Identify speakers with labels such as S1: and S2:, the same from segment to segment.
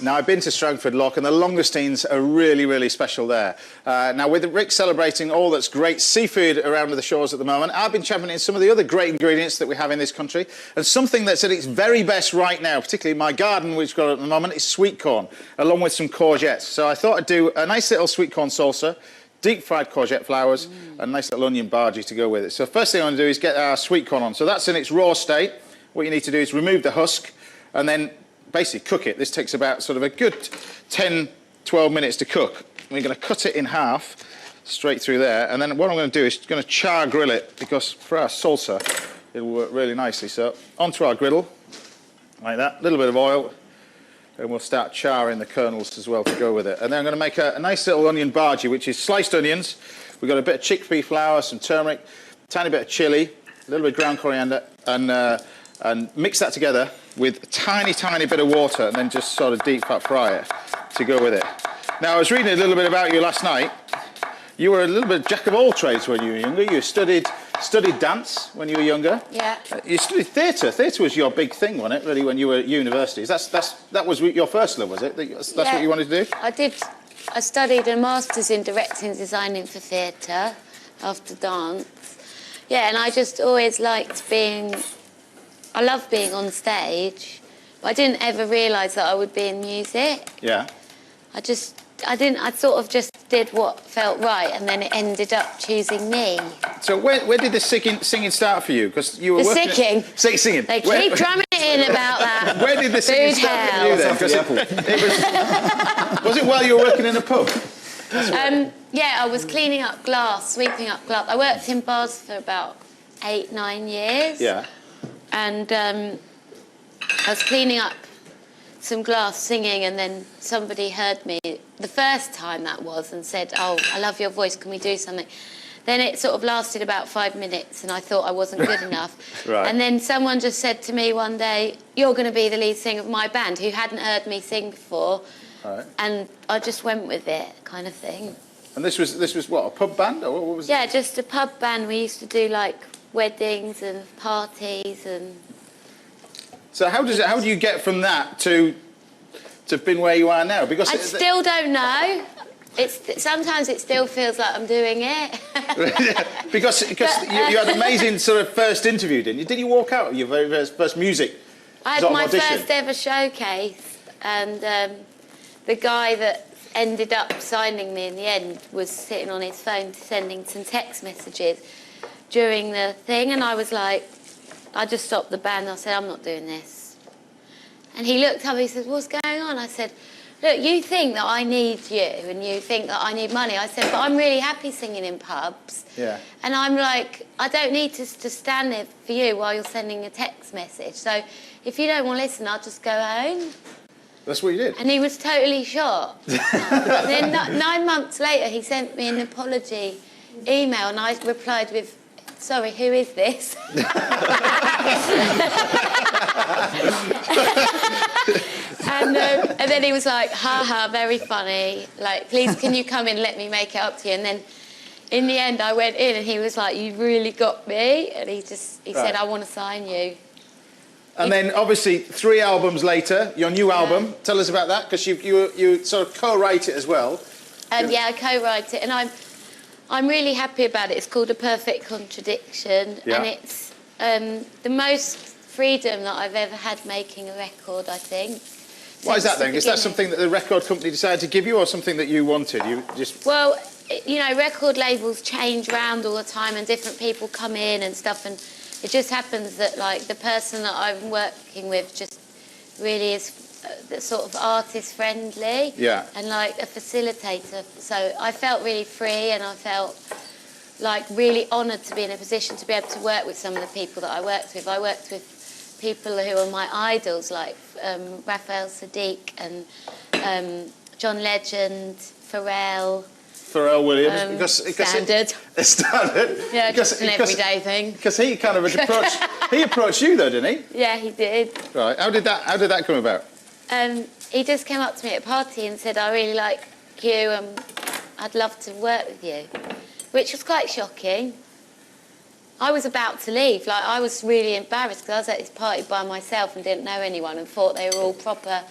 S1: Now, I've been to Strangford Lough, and the langoustines are really, really special there. Now, with Rick celebrating all that's great seafood around the shores at the moment, I've been championing some of the other great ingredients that we have in this country, and something that's at its very best right now, particularly in my garden, which we've got at the moment, is sweet corn, along with some courgettes. So I thought I'd do a nice little sweet corn salsa, deep-fried courgette flowers, and a nice little onion bhaji to go with it. So first thing I'm going to do is get our sweet corn on. So that's in its raw state. What you need to do is remove the husk, and then basically cook it. This takes about sort of a good 10, 12 minutes to cook. We're going to cut it in half, straight through there, and then what I'm going to do is going to char grill it, because for our salsa, it'll work really nicely. So onto our griddle, like that, a little bit of oil, and we'll start charring the kernels as well to go with it. And then I'm going to make a nice little onion bhaji, which is sliced onions. We've got a bit of chickpea flour, some turmeric, a tiny bit of chilli, a little bit of ground coriander, and mix that together with a tiny, tiny bit of water, and then just sort of deep fat fry it to go with it. Now, I was reading a little bit about you last night. You were a little bit jack of all trades when you were younger. You studied dance when you were younger. Yeah. You studied theatre. Theatre was your big thing, wasn't it, really, when you were at university? That was your first love, was it? That's what you wanted to do?
S2: I did. I studied a master's in directing and designing for theatre after dance. Yeah, and I just always liked being... I love being on stage, but I didn't ever realise that I would be in music. Yeah. I sort of just did what felt right, and then it ended up choosing me.
S1: So where did the singing start for you? Because you were working... Singing.
S2: They keep drumming in about that.
S1: Where did the singing start for you then? Was it while you were working in a pub?
S2: Yeah, I was cleaning up glass, sweeping up glass. I worked in bars for about 8, 9 years. Yeah. And I was cleaning up some glass, singing, and then somebody heard me the first time that was and said, "Oh, I love your voice, can we do something?" Then it sort of lasted about 5 minutes, and I thought I wasn't good enough. Right. And then someone just said to me one day, "You're going to be the lead singer of my band," who hadn't heard me sing before. Right. And I just went with it, kind of thing.
S1: And this was what, a pub band, or what was it?
S2: Yeah, just a pub band. We used to do like weddings and parties and...
S1: So how do you get from that to being where you are now? Because
S2: I still don't know. Sometimes it still feels like I'm doing it.
S1: because you had an amazing sort of first interview, didn't you? Did you walk out of your very first music?
S2: I had my first ever showcase, and the guy that ended up signing me in the end was sitting on his phone sending some text messages during the thing, and I was like, I just stopped the band. I said, "I'm not doing this." And he looked up, he said, "What's going on?" I said, "Look, you think that I need you and you think that I need money." I said, "But I'm really happy singing in pubs." Yeah. And I'm like, I don't need to stand there for you while you're sending a text message. So if you don't want to listen, I'll just go home.
S1: That's what you did?
S2: And he was totally shocked. Then 9 months later, he sent me an apology email, and I replied with, "Sorry, who is this?" And then he was like, "Ha ha, very funny. Like, please, can you come in, let me make it up to you?" And then in the end, I went in, and he was like, "You really got me." And he said, "I want to sign you."
S1: And then, obviously, 3 albums later, your new album. Tell us about that, because you sort of co-write it as well.
S2: Yeah, I co-write it, and I'm really happy about it. It's called A Perfect Contradiction, and it's the most freedom that I've ever had making a record, I think.
S1: Why is that then? Is that something that the record company decided to give you, or something that you wanted?
S2: Well, you know, record labels change around all the time, and different people come in and stuff, and it just happens that, like, the person that I'm working with just really is sort of artist-friendly, and like a facilitator. So I felt really free, and I felt like really honoured to be in a position to be able to work with some of the people that I worked with. I worked with people who are my idols, like Raphael Sadiq and John Legend, Pharrell
S1: Williams,
S2: standard.
S1: Standard.
S2: Yeah, just an everyday thing.
S1: Because he kind of approached you though, didn't he?
S2: Yeah, he did.
S1: Right. How did that come about?
S2: He just came up to me at a party and said, "I really like you, and I'd love to work with you," which was quite shocking. I was about to leave. Like, I was really embarrassed because I was at this party by myself and didn't know anyone and thought they were all proper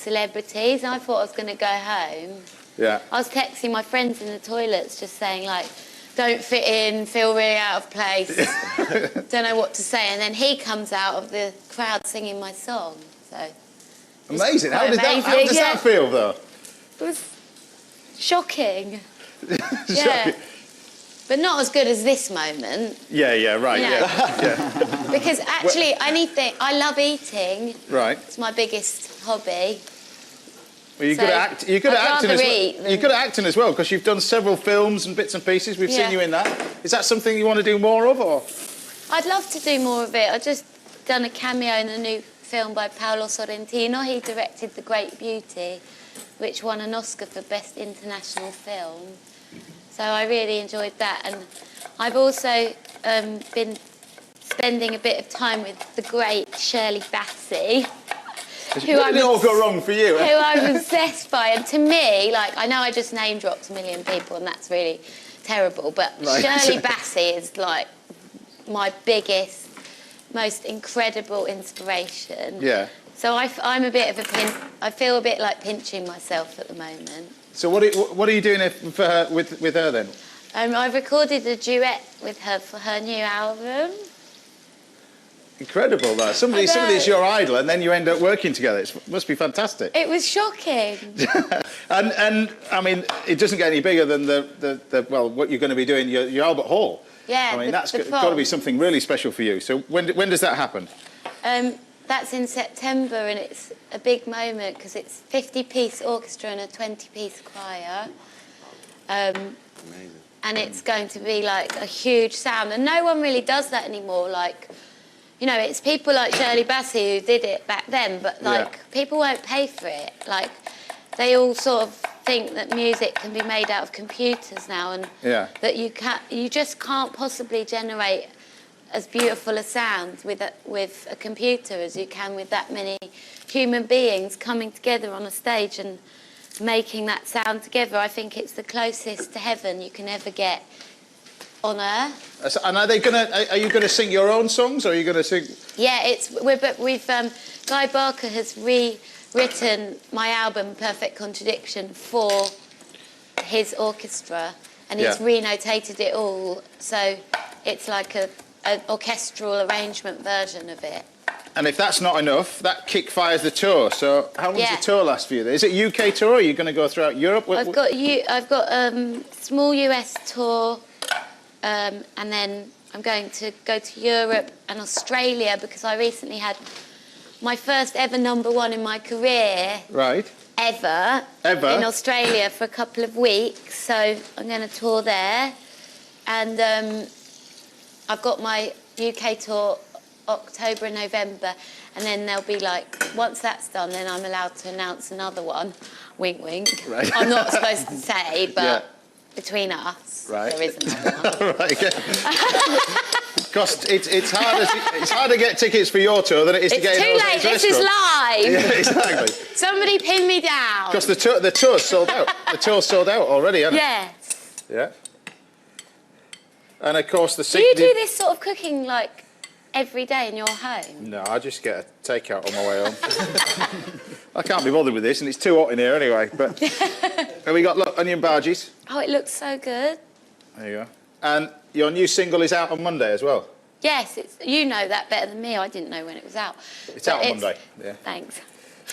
S2: celebrities, and I thought I was going to go home.
S1: Yeah.
S2: I was texting my friends in the toilets just saying, like, don't fit in, feel really out of place, don't know what to say. And then he comes out of the crowd singing my song. So
S1: amazing. How does that feel, though?
S2: It was shocking.
S1: Shocking.
S2: Yeah. But not as good as this moment.
S1: Yeah, right,
S2: You know.
S1: yeah.
S2: Because actually, I love eating.
S1: Right.
S2: It's my biggest hobby.
S1: Well, you're good at acting. You're good at acting as well. You're good at acting as well, because you've done several films and bits and pieces. We've seen you in that. Is that something you want to do more of, or?
S2: I'd love to do more of it. I've just done a cameo in a new film by Paolo Sorrentino. He directed The Great Beauty, which won an Oscar for Best International Film. So I really enjoyed that. And I've also been spending a bit of time with the great Shirley Bassey.
S1: Who all go wrong for you?
S2: Who I'm obsessed by. And to me, like, I know I just name dropped a million people and that's really terrible, but Shirley Bassey is like my biggest, most incredible inspiration.
S1: Yeah.
S2: So I'm a bit of I feel a bit like pinching myself at the moment.
S1: So what are you doing for her, with her then?
S2: I've recorded a duet with her for her new album.
S1: Incredible, though. Somebody's your idol, and then you end up working together. It must be fantastic.
S2: It was shocking.
S1: and I mean, it doesn't get any bigger than what you're going to be doing, your Albert Hall.
S2: Yeah,
S1: I mean, that's got to be something really special for you. So when does that happen?
S2: That's in September, and it's a big moment because it's 50-piece orchestra and a 20-piece choir.
S3: Amazing.
S2: And it's going to be like a huge sound, and no one really does that anymore. Like, you know, it's people like Shirley Bassey who did it back then, but like people won't pay for it. Like, they all sort of think that music can be made out of computers now, and that you just can't possibly generate as beautiful a sound with a computer as you can with that many human beings coming together on a stage and making that sound together. I think it's the closest to heaven you can ever get on earth.
S1: And are you gonna sing your own songs, or are you gonna sing?
S2: Yeah, we've Guy Barker has rewritten my album Perfect Contradiction for his orchestra, and he's renotated it all, so it's like an orchestral arrangement version of it.
S1: And if that's not enough, that kick-fires the tour. So how long does the tour last for you? Is it UK tour, or are you going to go throughout Europe?
S2: I've got a small US tour, and then I'm going to go to Europe and Australia because I recently had my first ever ` in my career.
S1: Right.
S2: Ever. In Australia for a couple of weeks. So I'm going to tour there. And I've got my UK tour October and November, and then there'll be like, once that's done, then I'm allowed to announce another one. Wink, wink. Right. I'm not supposed to say, but between us, there is another one.
S1: Right, because it's hard to get tickets for your tour than it is to get in
S2: It's too late, this is live.
S1: Yeah, exactly.
S2: Somebody pin me down.
S1: Because the tour's sold out. The tour's sold out already, hasn't it?
S2: Yes.
S1: Yeah. And of course
S2: Do you do this sort of cooking like every day in your home?
S1: No, I just get a takeout on my way home. I can't be bothered with this, and it's too hot in here anyway. But have we got onion bhajis?
S2: Oh, it looks so good.
S1: There you go. And your new single is out on Monday as well.
S2: Yes, you know that better than me. I didn't know when it was out.
S1: It's out on Monday. Yeah.
S2: Thanks.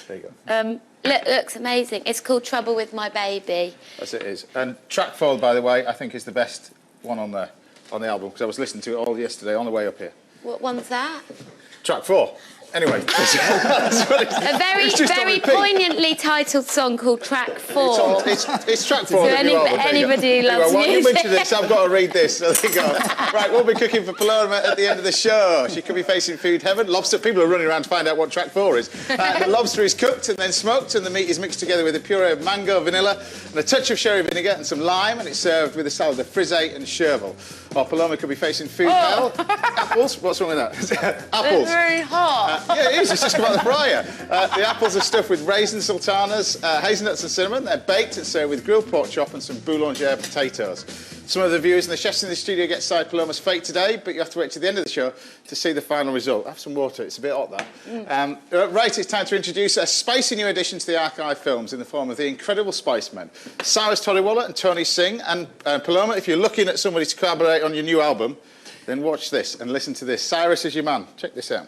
S1: There you go.
S2: Looks amazing. It's called Trouble with My Baby.
S1: Yes, it is. And Track 4, by the way, I think is the best one on there, on the album, because I was listening to it all yesterday on the way up here.
S2: What one's that?
S1: Track 4. Anyway.
S2: A very poignantly titled song called Track 4.
S1: It's Track 4.
S2: So anybody who loves
S1: While you
S2: music.
S1: mention this, I've got to read this. So there you go. Right, we'll be cooking for Paloma at the end of the show. She could be facing food heaven. Lobster, people are running around to find out what Track 4 is. The lobster is cooked and then smoked, and the meat is mixed together with a puree of mango, vanilla, and a touch of sherry vinegar and some lime, and it's served with a salad of frisée and chervil. Or Paloma could be facing food hell. Apples? What's wrong with that? Apples.
S2: It's very hot.
S1: Yeah, it is. It's just come out of the fryer. The apples are stuffed with raisins, sultanas, hazelnuts and cinnamon. They're baked and served with grilled pork chop and some boulanger potatoes. Some of the viewers and the chefs in the studio get side Paloma's fate today, but you have to wait to the end of the show to see the final result. Have some water, it's a bit hot there. Right, it's time to introduce a spicy new addition to the archive films in the form of the incredible Spicemen. Cyrus Toriwala and Tony Singh. And Paloma, if you're looking at somebody to collaborate on your new album, then watch this and listen to this. Cyrus is your man. Check this out.